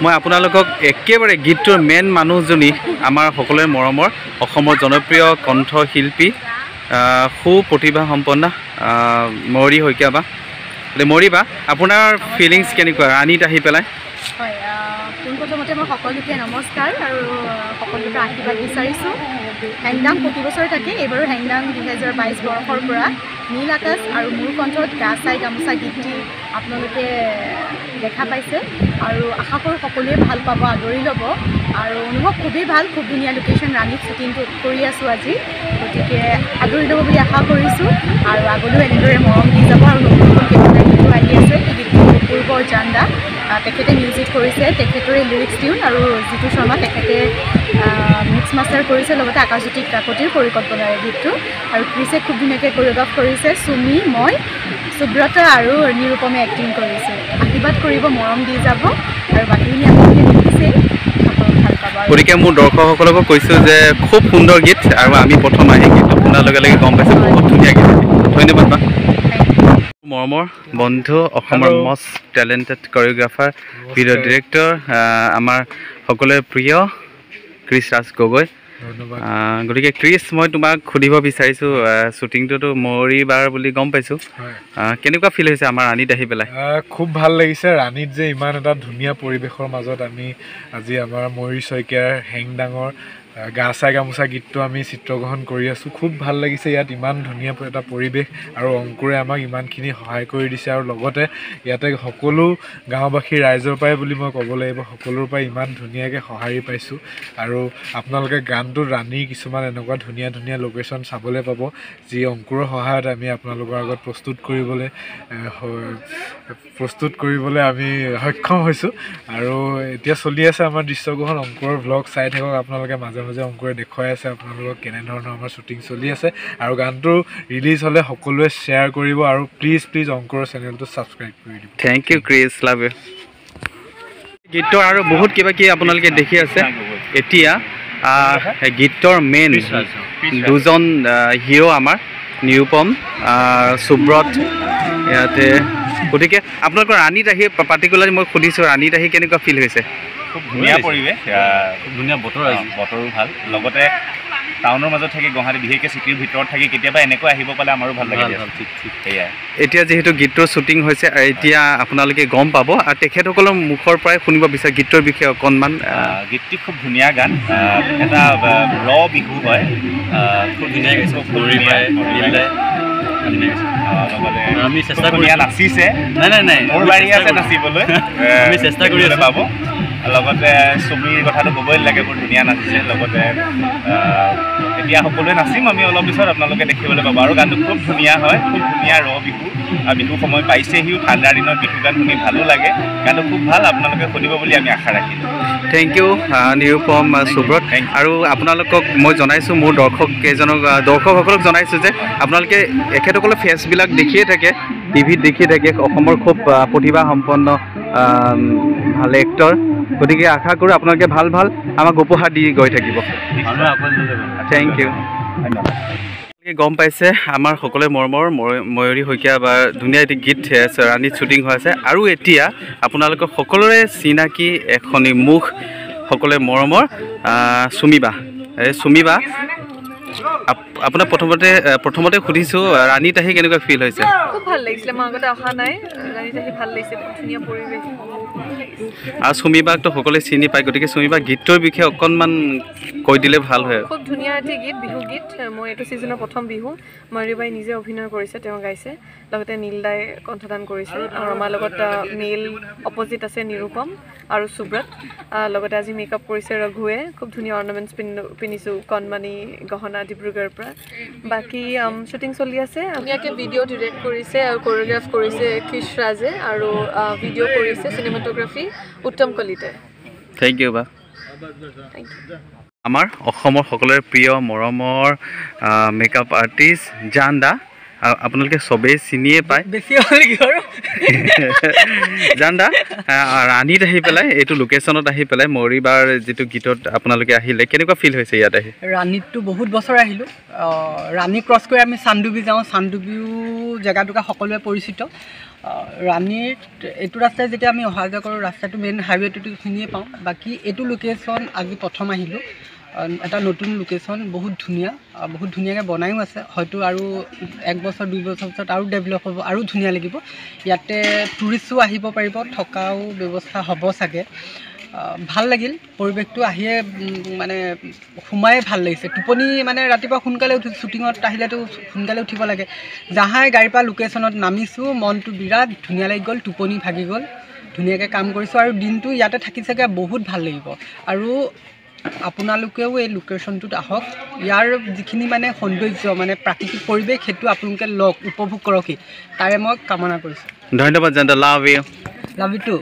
মই আপোনালোকক একেবাৰে গীতটোৰ মেইন মানুহজনী আমাৰ সকলোৰে মৰমৰ অসমৰ জনপ্ৰিয় কণ্ঠশিল্পী সুপ্ৰতিভা সম্পন্ন ময়ূৰী শইকীয়া বা ময়ূৰী বা আপোনাৰ ফিলিংছ কেনেকুৱা ৰাণীত আহি পেলাই হয় পোনপ্ৰথমতে মই সকলোকে নমস্কাৰ আৰু সকলোকে আশীৰ্বাদ বিচাৰিছোঁ হেংদাং প্ৰতি বছৰে থাকে এইবাৰো হেংদাং 2022 বৰ্ষৰ পৰা নীল আকাশ আৰু মোৰ কণ্ঠত গা চাই গামোচা গীতটি আপোনালোকে দেখা পাইছে আৰু আশা কৰোঁ সকলোৱে ভাল পাব আদৰি ল'ব আৰু অনুভৱ খুবেই ভাল খুব ধুনীয়া লোকেশ্যন ৰাণীত শ্বুটিংটো কৰি আছোঁ আজি গতিকে আদৰি ল'ব বুলি আশা কৰিছোঁ আৰু আগলৈও এনেদৰে মৰম দি যাব আৰু নতুন কেইটা গীতো আহি আছে সেই গীতটো পূৰ্ব জান্দা তেখেতে মিউজিক কৰিছে তেখেতৰে লিৰিক্স টিউন আৰু জিতু শৰ্মা তেখেতে মিক্স মাষ্টাৰ কৰিছে লগতে আকাশজ্যোতি কাকতিৰ পৰিকল্পনাৰে গীতটো আৰু ক্ৰিছে খুব ধুনীয়াকৈ কোৰিঅ'গ্ৰাফ কৰিছে সুমি মই সুব্ৰত আৰু নিৰুপমে এক্টিং কৰিছে আশীৰ্বাদ কৰিব মৰম দি যাব আৰু বাকীখিনি আপোনালোকে দেখিছেই ভাল পাব গতিকে মোৰ দৰ্শকসকলকো কৈছোঁ যে খুব সুন্দৰ গীত আৰু আমি প্ৰথম আহি গীতটো শুনাৰ লগে লগে গম পাইছোঁ বহুত ধুনীয়া গীত ধন্যবাদ বা মৰমৰ বন্ধু অসমৰ most talented choreographer video' director আমাৰ সকলোৰে প্ৰিয় ক্ৰিছ ৰাজ গগৈ গতিকে ক্ৰিছ মই তোমাক সুধিব বিচাৰিছোঁ শ্বুটিংটোতো ময়ূৰী বাৰ বুলি গম পাইছোঁ কেনেকুৱা ফিল হৈছে আমাৰ ৰাণীত আহি পেলাই খুব ভাল লাগিছে ৰাণীত যে ইমান এটা ধুনীয়া পৰিৱেশৰ মাজত আমি আজি আমাৰ ময়ূৰী শইকীয়াৰ হেংদাঙৰ গা চাই গামোচা গীতটো আমি চিত্ৰগ্ৰহণ কৰি আছোঁ খুব ভাল লাগিছে ইয়াত ইমান ধুনীয়া এটা পৰিৱেশ আৰু অংকুৰে আমাক ইমানখিনি সহায় কৰি দিছে আৰু লগতে ইয়াতে সকলো গাঁওবাসী ৰাইজৰ পৰাই বুলি মই ক'ব লাগিব সকলোৰ পৰাই ইমান ধুনীয়াকৈ সঁহাৰি পাইছোঁ আৰু আপোনালোকে গানটোত ৰাণীৰ কিছুমান এনেকুৱা ধুনীয়া ধুনীয়া লোকেশ্যন চাবলৈ পাব যি অংকুৰৰ সহায়ত আমি আপোনালোকৰ আগত প্ৰস্তুত কৰিবলৈ আমি সক্ষম হৈছোঁ আৰু এতিয়া চলি আছে আমাৰ দৃশ্যগ্ৰহণ অংকুৰৰ ভ্লগ চাই থাকক আপোনালোকে মাজে মাজে অংকুৰে দেখুৱাই আছে আপোনালোকক কেনেধৰণৰ আমাৰ শ্বুটিং চলি আছে আৰু গানটো ৰিলিজ হ'লে সকলোৱে শ্বেয়াৰ কৰিব আৰু প্লিজ অংকুৰৰ চেনেলটো ছাবস্ক্ৰাইব কৰি দিব thank you Chris love you গীতৰ আৰু বহুত কিবা কিবি আপোনালোকে দেখি আছে এতিয়া গীতৰ মেইন দুজন হিৰো আমাৰ নিৰুপম সুব্ৰত ইয়াতে গতিকে আপোনালোকৰ ৰাণীত আহি পাৰ্টিকুলাৰলি মই সুধিছোঁ ৰাণীত আহি কেনেকুৱা ফিল হৈছে খুব ধুনীয়া পৰিৱেশ খুব ধুনীয়া বতৰো ভাল লগতে টাউনৰ মাজত থাকি গুৱাহাটী বিশেষকৈ চিটিৰ ভিতৰত থাকি কেতিয়াবা এনেকৈ আহিব পালে আমাৰো ভাল লাগে সেয়াই এতিয়া যিহেতু গীতটোৰ শ্বুটিং হৈছে এতিয়া আপোনালোকে গম পাব আৰু তেখেতসকলৰ মুখৰ পৰাই শুনিব বিচাৰে গীতটোৰ বিষয়ে অকণমান গীতটি খুব ধুনীয়া গান এটা বিহু হয় খুব ধুনীয়া গাইছে আমি চেষ্টা কৰি নাচিছে নাই মোৰ বাৰী আছে নাচিবলৈ আমি চেষ্টা কৰি পাব লগতে চুমিৰ কথাটো ক'বই লাগে বৰ ধুনীয়া নাচিছে লগতে এতিয়া সকলোৱে নাচিম আমি অলপ পিছত আপোনালোকে দেখিবলৈ পাব আৰু গানটো খুব ধুনীয়া হয় খুব ধুনীয়া বিহু আৰু বিহু সময় পাইছেহিও ঠাণ্ডাৰ দিনত বিহু গান শুনি ভালো লাগে গানটো খুব ভাল আপোনালোকে শুনিব বুলি আমি আশা ৰাখিলোঁ থেংক ইউ নিৰুপম সুব্ৰত আৰু আপোনালোকক মই জনাইছোঁ মোৰ দৰ্শকসকলক জনাইছোঁ যে আপোনালোকে এখেতসকলৰ ফেচবিলাক দেখিয়ে থাকে টিভিত দেখি থাকে অসমৰ খুব প্ৰতিভা সম্পন্ন ভাল এক্টৰ গতিকে আশা কৰোঁ আপোনালোকে ভাল আমাক উপহাৰ দি গৈ থাকিব থেংক ইউ গম পাইছে আমাৰ সকলোৱে মৰমৰ ময়ূৰী শইকীয়া বা ধুনীয়া এটি গীত ৰাণীত শ্বুটিং হৈ আছে আৰু এতিয়া আপোনালোকৰ সকলোৰে চিনাকি এখনি মুখ সকলোৱে মৰমৰ চুমিবা আপোনাক প্ৰথমতে সুধিছোঁ ৰাণীত আহি কেনেকুৱা ফিল হৈছে খুব ভাল লাগিছিলে মই আগতে অহা নাই ৰাণীত আহি ভাল লাগিছে ধুনীয়া পৰিৱেশ আৰু চুমিবাকতো সকলোৱে চিনি পায় গতিকে চুমিবা গীতটোৰ বিষয়ে অকণমান কৈ দিলে ভাল হয় খুব ধুনীয়া এটি গীত বিহু গীত মই এইটো ছিজনৰ প্ৰথম বিহু ময়ূৰীবাই নিজে অভিনয় কৰিছে তেওঁ গাইছে লগতে নীলদাই কণ্ঠদান কৰিছে আৰু আমাৰ লগত মেল অপজিট আছে নিৰুপম আৰু সুব্ৰত লগতে আজি মেকআপ কৰিছে ৰঘুৱে খুব ধুনীয়া অৰ্নামেণ্টছ পিন্ধিছোঁ কণমানি গহনা ডিব্ৰুগড়ৰ পৰা বাকী শ্বুটিং চলি আছে ধুনীয়াকৈ ভিডিঅ' ডিৰেক্ট কৰিছে আৰু কোৰিঅ'গ্ৰাফ কৰিছে ক্ৰিছ ৰাজে আৰু ভিডিঅ' কৰিছে চিনেমাটোগ্ৰাফী উত্তম কলিতাই থেংক ইউ বা আমাৰ অসমৰ সকলোৰে প্ৰিয় মৰমৰ মেকআপ আৰ্টিষ্ট জান দা আপোনালোকে চবেই চিনিয়ে পায় বেছি হ'ল কি আৰু জানদা ৰাণীত আহি পেলাই এইটো লোকেশ্যনত আহি পেলাই মৰিবাৰ যিটো গীতত আপোনালোকে আহিলে কেনেকুৱা ফিল হৈছে ইয়াত আহি ৰাণীতটো বহুত বছৰ আহিলোঁ ৰাণী ক্ৰছ কৰি আমি চান্দুবি যাওঁ চান্দুবিও জেগাটুকা সকলোৱে পৰিচিত ৰাণীত এইটো ৰাস্তাই যেতিয়া আমি অহা যোৱা কৰোঁ ৰাস্তাটো মেইন হাইৱেটোতো চিনিয়ে পাওঁ বাকী এইটো লোকেশ্যন আজি প্ৰথম আহিলোঁ এটা নতুন লোকেশ্যন বহুত ধুনীয়াকৈ বনায়ো আছে হয়তো আৰু 1 বছৰ 2 বছৰ পিছত আৰু ডেভেলপ হ'ব আৰু ধুনীয়া লাগিব ইয়াতে টুৰিষ্টো আহিব পাৰিব থকাও ব্যৱস্থা হ'ব চাগে ভাল লাগিল পৰিৱেশটো আহিয়ে মানে সোমায়ে ভাল লাগিছে টোপনি মানে ৰাতিপুৱা সোনকালে শ্বুটিঙত আহিলেতো সোনকালে উঠিব লাগে যাহাই গাড়ীৰ পৰা লোকেশ্যনত নামিছোঁ মনটো বিৰাট ধুনীয়া লাগি গ'ল টোপনি ভাগি গ'ল ধুনীয়াকৈ কাম কৰিছোঁ আৰু দিনটো ইয়াতে থাকি চাগে বহুত ভাল লাগিব আৰু আপোনালোকেও এই লোকেশ্যনটোত আহক ইয়াৰ যিখিনি মানে সৌন্দৰ্য মানে প্ৰাকৃতিক পৰিৱেশ সেইটো আপোনালোকে উপভোগ কৰক তাৰে মই কামনা কৰিছোঁ ধন্যবাদ জানদা লাভ ইউ টু